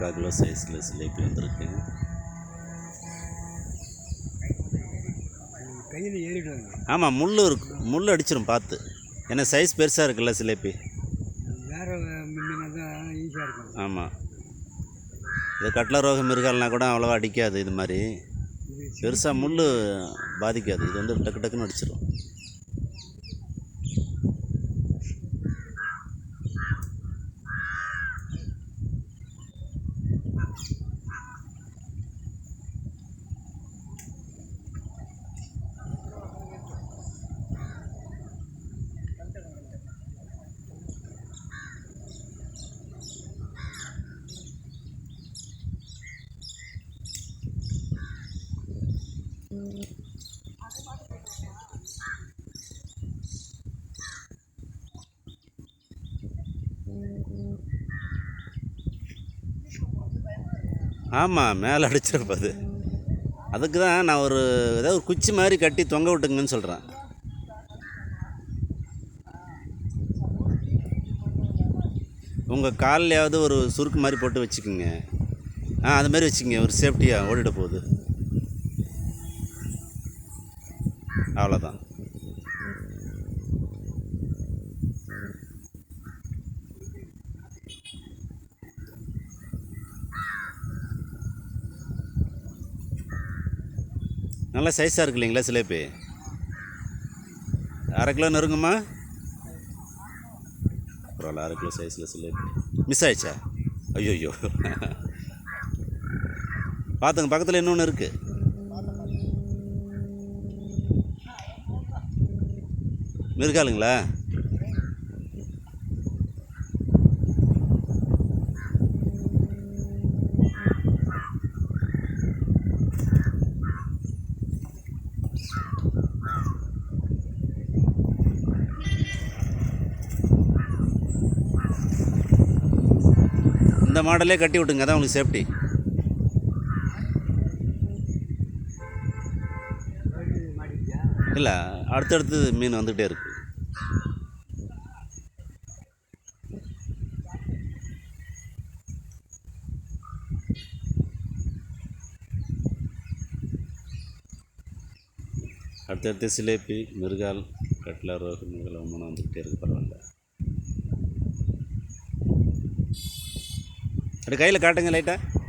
முக்கால் கிலோ சைஸில் சிலேபி வந்திருக்கு. கையில் ஏறிடுவாங்க. ஆமாம், முள் இருக்கு, முள் அடிச்சிடும் பார்த்து. ஏன்னா சைஸ் பெருசாக இருக்குல்ல சிலேபி. வேறு மீன் தான் ஈஸியாக இருக்கும். ஆமாம், இது கட்லா ரோகம் மிருகால்னா கூட அவ்வளோவா அடிக்காது. இது மாதிரி பெருசாக முள் பாதிக்காது. இது வந்து டக்கு டக்குன்னு அடிச்சிடும். ஆமாம், மேலே அடிச்சிருப்பது. அதுக்கு தான் நான் ஏதாவது ஒரு குச்சி மாதிரி கட்டி தொங்க விட்டுங்கன்னு சொல்கிறேன். உங்கள் கால்லையாவது ஒரு சுருக்கு மாதிரி போட்டு வச்சுக்கோங்க. அது மாதிரி வச்சுக்கோங்க, ஒரு சேஃப்டியாக ஓடிட போகுது. அவ்வளோதான். நல்லா சைஸாக இருக்கு இல்லைங்களா சிலேபி? அரை கிலோ நெருங்குமா? பரவாயில்ல, அரை கிலோ சைஸில் சிலேபி. மிஸ் ஆயிடுச்சா? ஐயோ பார்த்துங்க, பக்கத்தில் இன்னொன்று இருக்குது. மிருகாலுங்களா? இந்த மாடலே கட்டி விட்டுங்க, அதான் உங்களுக்கு சேஃப்டி. இல்லை, அடுத்தடுத்து மீன் வந்துகிட்டே இருக்கு. அடுத்தடுத்து சிலேபி, மிருகால், கட்லா ரோகு, மிருகால் ஒவ்வொன்றும் வந்துக்கிட்டே இருக்கு. பரவாயில்ல. அப்படி கையில் காட்டுங்க லைட்டாக.